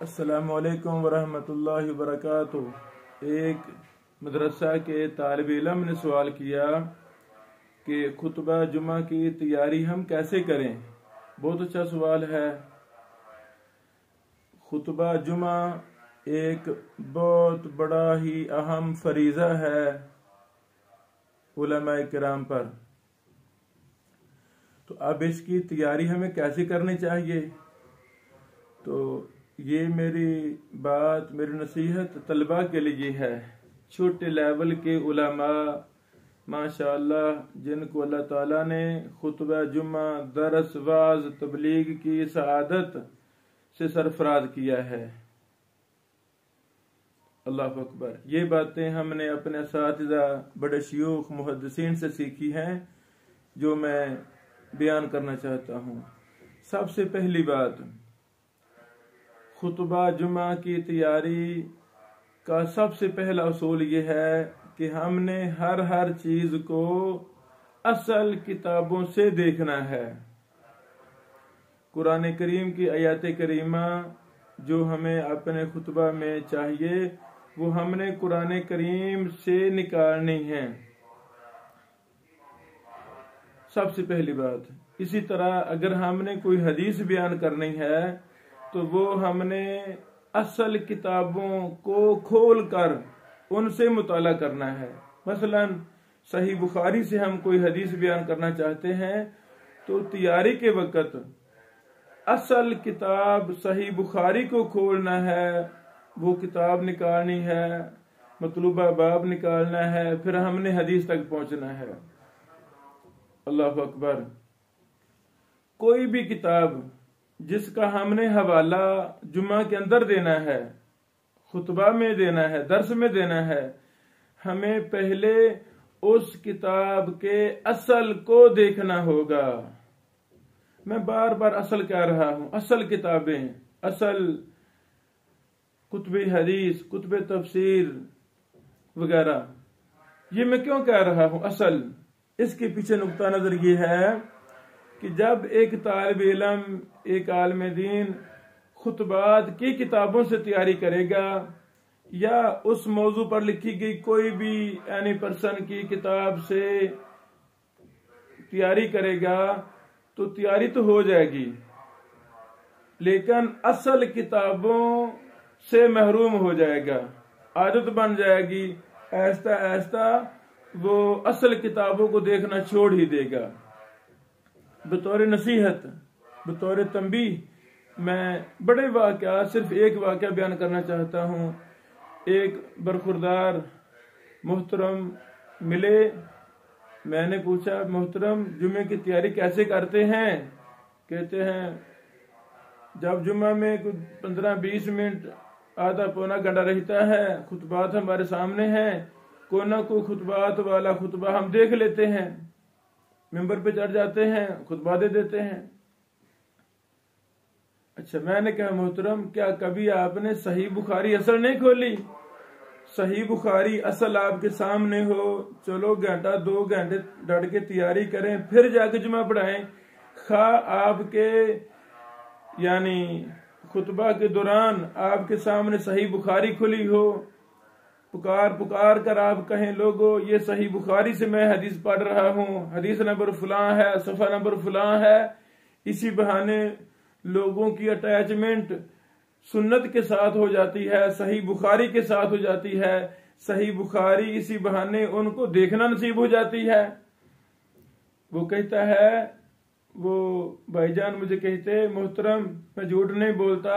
السلام علیکم ورحمۃ اللہ وبرکاتہ۔ ایک مدرسہ کے طالب علم نے سوال کیا کہ خطبہ جمعہ کی تیاری ہم کیسے کریں۔ بہت اچھا سوال ہے۔ خطبہ جمعہ ایک بہت بڑا ہی اہم فریضہ ہے علماء کرام پر، تو اب اس کی تیاری ہمیں کیسے کرنی چاہیے؟ تو یہ میری بات، میری نصیحت طلباء کے لیے ہے، چھوٹے لیول کے علماء ماشاءاللہ جن کو اللہ تعالیٰ نے خطبہ جمعہ، درس، واعظ، تبلیغ کی سعادت سے سرفراز کیا ہے۔ اللہ اکبر۔ یہ باتیں ہم نے اپنے اساتذہ، بڑے شیوخ، محدثین سے سیکھی ہیں، جو میں بیان کرنا چاہتا ہوں۔ سب سے پہلی بات، خطبہ جمعہ کی تیاری کا سب سے پہلا اصول یہ ہے کہ ہم نے ہر چیز کو اصل کتابوں سے دیکھنا ہے۔ قرآن کریم کی آیات کریمہ جو ہمیں اپنے خطبہ میں چاہیے وہ ہم نے قرآن کریم سے نکالنی ہے، سب سے پہلی بات۔ اسی طرح اگر ہم نے کوئی حدیث بیان کرنی ہے تو وہ ہم نے اصل کتابوں کو کھول کر ان سے مطالعہ کرنا ہے۔ مثلا صحیح بخاری سے ہم کوئی حدیث بیان کرنا چاہتے ہیں تو تیاری کے وقت اصل کتاب صحیح بخاری کو کھولنا ہے، وہ کتاب نکالنی ہے، مطلوبہ باب نکالنا ہے، پھر ہم نے حدیث تک پہنچنا ہے۔ اللہ اکبر۔ کوئی بھی کتاب جس کا ہم نے حوالہ جمعہ کے اندر دینا ہے، خطبہ میں دینا ہے، درس میں دینا ہے، ہمیں پہلے اس کتاب کے اصل کو دیکھنا ہوگا۔ میں بار بار اصل کہہ رہا ہوں، اصل کتابیں، اصل کتب حدیث، کتب تفسیر وغیرہ۔ یہ میں کیوں کہہ رہا ہوں اصل؟ اس کے پیچھے نقطہ نظر یہ ہے کہ جب ایک طالب علم، ایک عالم دین خطبات کی کتابوں سے تیاری کرے گا یا اس موضوع پر لکھی گئی کوئی بھی اینی پرسن کی کتاب سے تیاری کرے گا تو تیاری تو ہو جائے گی، لیکن اصل کتابوں سے محروم ہو جائے گا، عادت بن جائے گی، آہستہ آہستہ وہ اصل کتابوں کو دیکھنا چھوڑ ہی دے گا۔ بطور نصیحت، بطور تنبیہ، میں بڑے واقعات، صرف ایک واقعہ بیان کرنا چاہتا ہوں۔ ایک برخوردار محترم ملے، میں نے پوچھا محترم جمعے کی تیاری کیسے کرتے ہیں؟ کہتے ہیں جب جمعہ میں کچھ 15-20 منٹ، آدھا پونا گھنٹہ رہتا ہے، خطبات ہمارے سامنے ہیں، کوئی نہ کوئی خطبات والا خطبہ ہم دیکھ لیتے ہیں، ممبر پہ چڑھ جاتے ہیں، خطبہ دے دیتے ہیں۔ اچھا، میں نے کہا محترم کیا کبھی آپ نے صحیح بخاری اصل نہیں کھولی؟ صحیح بخاری اصل آپ کے سامنے ہو، چلو گھنٹہ 2 گھنٹے ڈٹ کے تیاری کریں، پھر جا کے جمعہ پڑھائیں۔ خواہ آپ کے یعنی خطبہ کے دوران آپ کے سامنے صحیح بخاری کھلی ہو، پکار کر آپ کہیں لوگو یہ صحیح بخاری سے میں حدیث پڑھ رہا ہوں، حدیث نمبر فلاں ہے، صفحہ نمبر فلاں ہے۔ اسی بہانے لوگوں کی اٹیچمنٹ سنت کے ساتھ ہو جاتی ہے، صحیح بخاری کے ساتھ ہو جاتی ہے، صحیح بخاری اسی بہانے ان کو دیکھنا نصیب ہو جاتی ہے۔ وہ کہتا ہے، وہ بھائی جان مجھے کہتے محترم میں جھوٹ نہیں بولتا،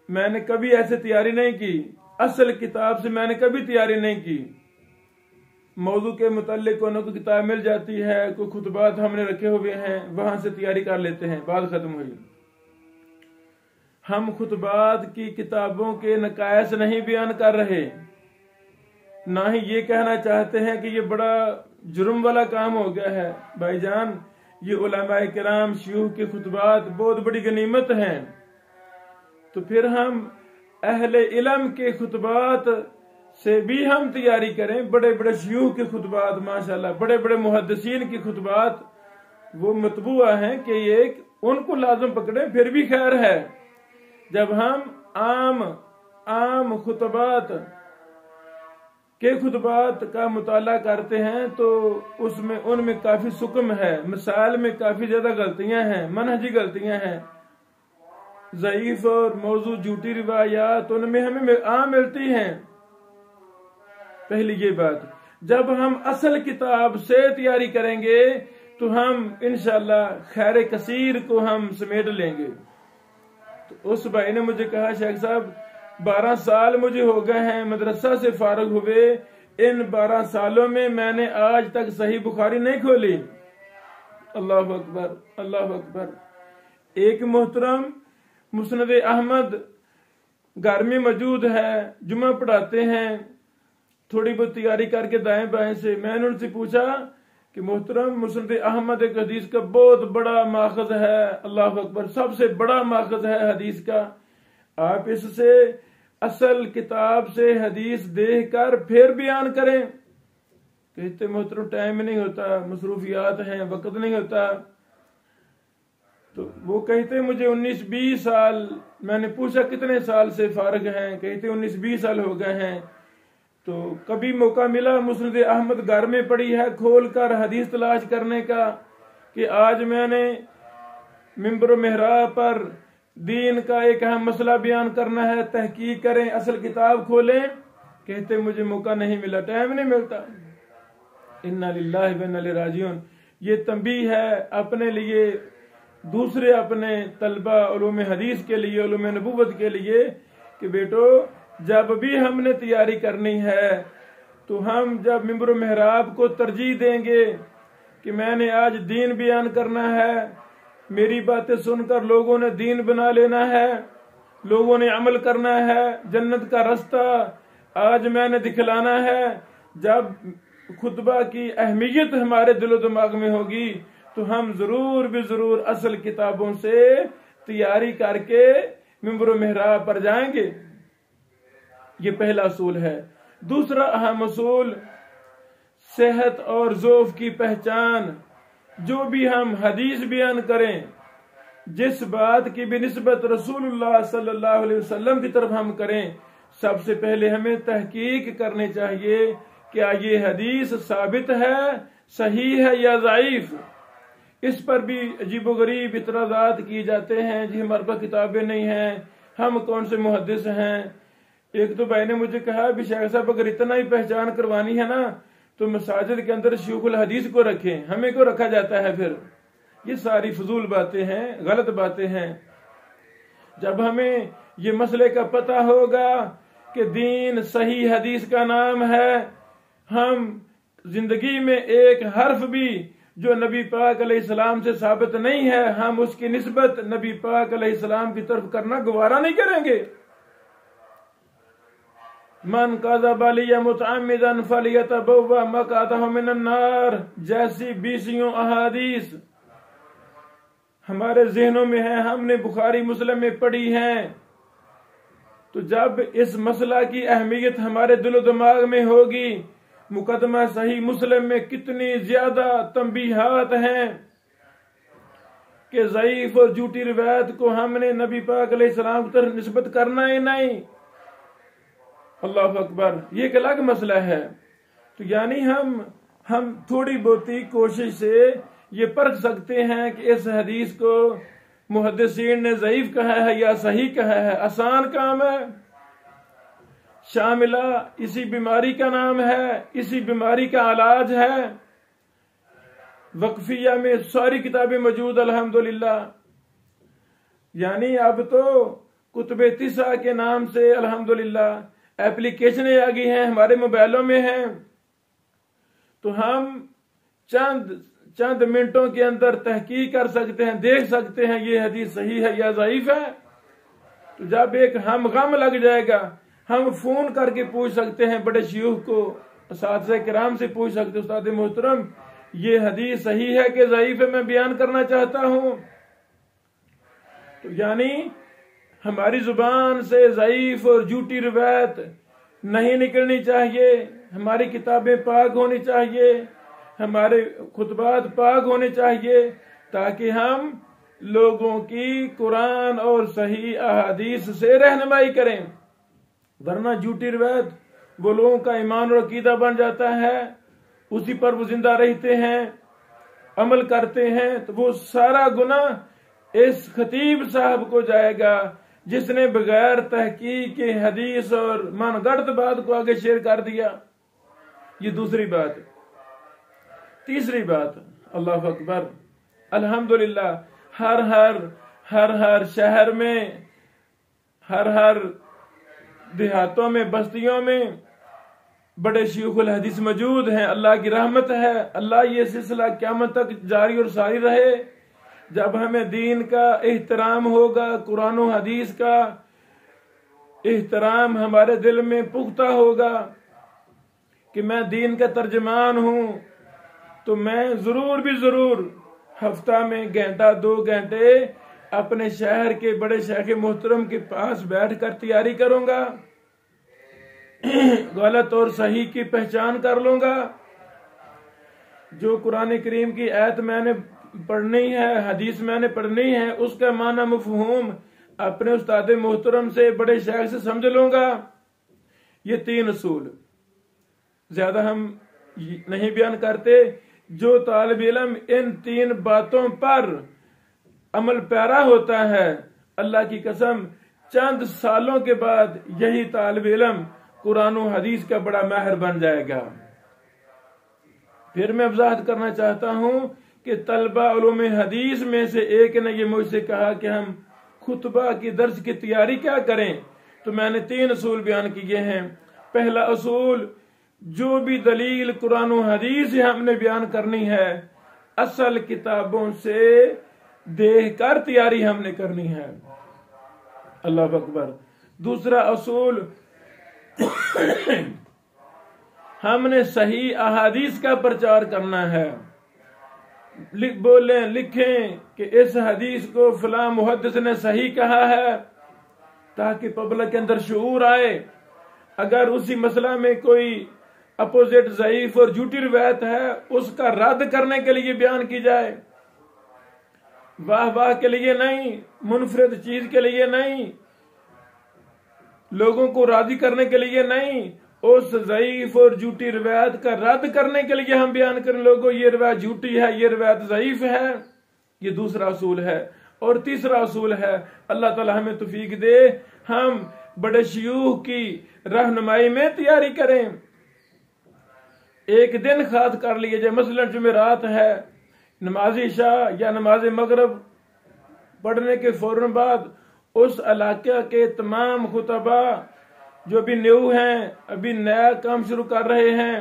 میں نے کبھی ایسے تیاری نہیں کی، اصل کتاب سے میں نے کبھی تیاری نہیں کی۔ موضوع کے متعلق کوئی نہ کوئی کتاب مل جاتی ہے، کوئی خطبات ہم نے رکھے ہوئے ہیں، وہاں سے تیاری کر لیتے ہیں، بات ختم ہوئی۔ ہم خطبات کی کتابوں کے نقائص نہیں بیان کر رہے، نہ ہی یہ کہنا چاہتے ہیں کہ یہ بڑا جرم والا کام ہو گیا ہے۔ بھائی جان، یہ علماء کرام، شیوخ کے خطبات بہت بڑی غنیمت ہیں، تو پھر ہم اہل علم کے خطبات سے بھی ہم تیاری کریں۔ بڑے بڑے شیوخ کے خطبات، ماشاءاللہ بڑے بڑے محدثین کی خطبات وہ مطبوع ہیں کہ ان کو لازم پکڑیں، پھر بھی خیر ہے، جب ہم عام خطبات کا مطالعہ کرتے ہیں تو ان میں کافی سکم ہے، مسائل میں کافی زیادہ غلطیاں ہیں، منہجی غلطیاں ہیں، ضعیف اور موضوع جھوٹی روایات ان میں ہمیں عام ملتی ہیں۔ پہلی یہ بات، جب ہم اصل کتاب سے تیاری کریں گے تو ہم انشاءاللہ خیر کثیر کو ہم سمیٹ لیں گے۔ تو اس بھائی نے مجھے کہا شیخ صاحب 12 سال مجھے ہو گئے ہیں مدرسہ سے فارغ ہوئے، ان 12 سالوں میں میں نے آج تک صحیح بخاری نہیں کھولی۔ اللہ اکبر، اللہ اکبر۔ ایک محترم مسند احمد گھر میں موجود ہے، جمعہ پڑھاتے ہیں، تھوڑی بہت تیاری کر کے دائیں بائیں سے۔ میں نے ان سے پوچھا کہ محترم مسند احمد ایک حدیث کا بہت بڑا ماخذ ہے، اللہ اکبر، سب سے بڑا ماخذ ہے حدیث کا، آپ اس سے اصل کتاب سے حدیث دیکھ کر پھر بیان کریں۔ کہتے محترم ٹائم نہیں ہوتا، مصروفیات ہیں، وقت نہیں ہوتا۔ تو وہ کہتے مجھے 19-20 سال، میں نے پوچھا کتنے سال سے فارغ ہیں، کہتے 19-20 سال ہو گئے ہیں۔ تو کبھی موقع ملا مسند احمد گھر میں پڑی ہے کھول کر حدیث تلاش کرنے کا کہ آج میں نے ممبر و محراب پر دین کا ایک اہم مسئلہ بیان کرنا ہے، تحقیق کریں، اصل کتاب کھولیں، کہتے مجھے موقع نہیں ملا، ٹائم نہیں ملتا۔ انا للہ و انا الیہ راجعون۔ یہ تنبیہ ہے اپنے لیے، دوسرے اپنے طلبہ علوم حدیث کے لیے، علوم نبوت کے لیے، کہ بیٹو جب بھی ہم نے تیاری کرنی ہے تو ہم جب ممبر و محراب کو ترجیح دیں گے کہ میں نے آج دین بیان کرنا ہے، میری باتیں سن کر لوگوں نے دین بنا لینا ہے، لوگوں نے عمل کرنا ہے، جنت کا رستہ آج میں نے دکھلانا ہے، جب خطبہ کی اہمیت ہمارے دل و دماغ میں ہوگی تو ہم ضرور بھی ضرور اصل کتابوں سے تیاری کر کے ممبر و محراب پر جائیں گے۔ یہ پہلا اصول ہے۔ دوسرا اہم اصول، صحت اور ضعف کی پہچان۔ جو بھی ہم حدیث بیان کریں، جس بات کی بھی نسبت رسول اللہ صلی اللہ علیہ وسلم کی طرف ہم کریں، سب سے پہلے ہمیں تحقیق کرنی چاہیے کیا یہ حدیث ثابت ہے، صحیح ہے یا ضعیف۔ اس پر بھی عجیب و غریب اعتراضات کیے جاتے ہیں، جی ہمارے پاس کتابیں نہیں ہیں، ہم کون سے محدث ہیں۔ ایک تو بھائی نے مجھے کہا بھی شیخ صاحب اگر اتنا ہی پہچان کروانی ہے نا تو مساجد کے اندر شیوخ الحدیث کو رکھیں، ہمیں کو رکھا جاتا ہے پھر؟ یہ ساری فضول باتیں ہیں، غلط باتیں ہیں۔ جب ہمیں یہ مسئلے کا پتہ ہوگا کہ دین صحیح حدیث کا نام ہے، ہم زندگی میں ایک حرف بھی جو نبی پاک علیہ السلام سے ثابت نہیں ہے، ہم اس کی نسبت نبی پاک علیہ السلام کی طرف کرنا گوارا نہیں کریں گے۔ من کذب علی متعمدا فلیتبوأ مقعدہ من النار جیسی 20 احادیث ہمارے ذہنوں میں ہیں، ہم نے بخاری مسلم میں پڑھی ہیں۔ تو جب اس مسئلہ کی اہمیت ہمارے دل و دماغ میں ہوگی، مقدمہ صحیح مسلم میں کتنی زیادہ تنبیہات ہیں کہ ضعیف اور جھوٹی روایت کو ہم نے نبی پاک علیہ السلام کی طرف نسبت کرنا ہی نہیں۔ اللہ اکبر، یہ ایک الگ مسئلہ ہے۔ تو یعنی ہم تھوڑی بہتی کوشش سے یہ پرکھ سکتے ہیں کہ اس حدیث کو محدثین نے ضعیف کہا ہے یا صحیح کہا ہے۔ آسان کام ہے، شاملہ اسی بیماری کا نام ہے، اسی بیماری کا علاج ہے۔ وقفیہ میں ساری کتابیں موجود الحمدللہ۔ یعنی اب تو کتب تسع کے نام سے الحمدللہ ایپلیکیشنیں آ گئی ہیں، ہمارے موبائلوں میں ہیں، تو ہم چند منٹوں کے اندر تحقیق کر سکتے ہیں، دیکھ سکتے ہیں یہ حدیث صحیح ہے یا ضعیف ہے۔ تو جب ایک ہم غم لگ جائے گا، ہم فون کر کے پوچھ سکتے ہیں، بڑے شیوخ کو، اساتذہ کرام سے پوچھ سکتے ہیں، استاد محترم یہ حدیث صحیح ہے کہ ضعیف ہے، میں بیان کرنا چاہتا ہوں۔ تو یعنی ہماری زبان سے ضعیف اور جھوٹی روایت نہیں نکلنی چاہیے، ہماری کتابیں پاک ہونی چاہیے، ہمارے خطبات پاک ہونے چاہیے، تاکہ ہم لوگوں کی قرآن اور صحیح احادیث سے رہنمائی کریں، ورنہ جھوٹی روایت وہ لوگوں کا ایمان اور عقیدہ بن جاتا ہے، اسی پر وہ زندہ رہتے ہیں، عمل کرتے ہیں، تو وہ سارا گناہ اس خطیب صاحب کو جائے گا جس نے بغیر تحقیق کی حدیث اور من گڑت بات کو آگے شیئر کر دیا۔ یہ دوسری بات۔ تیسری بات، اللہ اکبر، الحمدللہ ہر شہر میں، ہر دیہاتوں میں، بستیوں میں بڑے شیوخ الحدیث موجود ہیں۔ اللہ کی رحمت ہے، اللہ یہ سلسلہ قیامت تک جاری اور ساری رہے۔ جب ہمیں دین کا احترام ہوگا، قرآن و حدیث کا احترام ہمارے دل میں پختہ ہوگا کہ میں دین کا ترجمان ہوں، تو میں ضرور ہفتہ میں گھنٹہ 2 گھنٹے اپنے شہر کے بڑے شیخ محترم کے پاس بیٹھ کر تیاری کروں گا، غلط اور صحیح کی پہچان کر لوں گا۔ جو قرآن کریم کی آیت میں نے پڑھنی ہے، حدیث میں نے پڑھنی ہے، اس کا معنی مفہوم اپنے استاد محترم سے، بڑے شیخ سے سمجھ لوں گا۔ یہ 3 اصول زیادہ ہم نہیں بیان کرتے۔ جو طالب علم ان 3 باتوں پر عمل پیرا ہوتا ہے، اللہ کی قسم چند سالوں کے بعد یہی طالب علم قرآن و حدیث کا بڑا ماہر بن جائے گا۔ پھر میں وضاحت کرنا چاہتا ہوں کہ طلبہ علوم حدیث میں سے ایک نے یہ مجھ سے کہا کہ ہم خطبہ کی درس کی تیاری کیا کریں، تو میں نے 3 اصول بیان کیے ہیں۔ پہلا اصول، جو بھی دلیل قرآن و حدیث ہم نے بیان کرنی ہے، اصل کتابوں سے دیکھ کر تیاری ہم نے کرنی ہے۔ اللہ اکبر۔ دوسرا اصول، ہم نے صحیح احادیث کا پرچار کرنا ہے، بولیں لکھیں کہ اس حدیث کو فلاں محدث نے صحیح کہا ہے، تاکہ پبلک کے اندر شعور آئے۔ اگر اسی مسئلہ میں کوئی اپوزٹ ضعیف اور جھوٹی روایت ہے، اس کا رد کرنے کے لیے بیان کی جائے، واہ کے لیے نہیں، منفرد چیز کے لیے نہیں، لوگوں کو راضی کرنے کے لیے نہیں، اس ضعیف اور جھوٹی روایت کا رد کرنے کے لیے ہم بیان کریں، لوگوں یہ روایت جھوٹی ہے، یہ روایت ضعیف ہے۔ یہ دوسرا اصول ہے۔ اور تیسرا اصول ہے، اللہ تعالی ہمیں توفیق دے، ہم بڑے شیوخ کی رہنمائی میں تیاری کریں۔ ایک دن خاص کر لیے جائے، مثلا جمعرات ہے، نماز عشاء یا نماز مغرب پڑھنے کے فوراً بعد اس علاقہ کے تمام خطبہ جو ابھی نیو ہیں، ابھی نیا کام شروع کر رہے ہیں،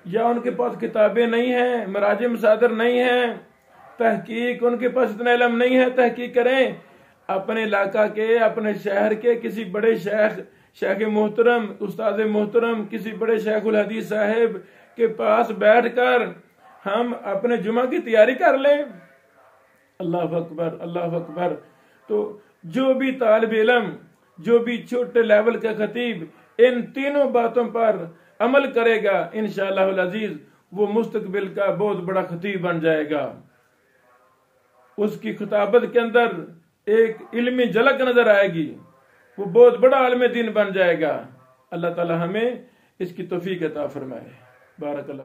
یا ان کے پاس کتابیں نہیں ہیں، مراجع مصادر نہیں ہیں، تحقیق ان کے پاس اتنا علم نہیں ہے، تحقیق کریں۔ اپنے علاقہ کے، اپنے شہر کے کسی بڑے شیخ محترم، استاد محترم، کسی بڑے شیخ الحدیث صاحب کے پاس بیٹھ کر ہم اپنے جمعہ کی تیاری کر لیں۔ اللہ اکبر، اللہ اکبر۔ تو جو بھی طالب علم، جو بھی چھوٹے لیول کا خطیب ان 3 باتوں پر عمل کرے گا، انشاءاللہ العزیز وہ مستقبل کا بہت بڑا خطیب بن جائے گا۔ اس کی خطابت کے اندر ایک علمی جھلک نظر آئے گی، وہ بہت بڑا عالم دین بن جائے گا۔ اللہ تعالی ہمیں اس کی توفیق عطا فرمائے۔ بارک اللہ۔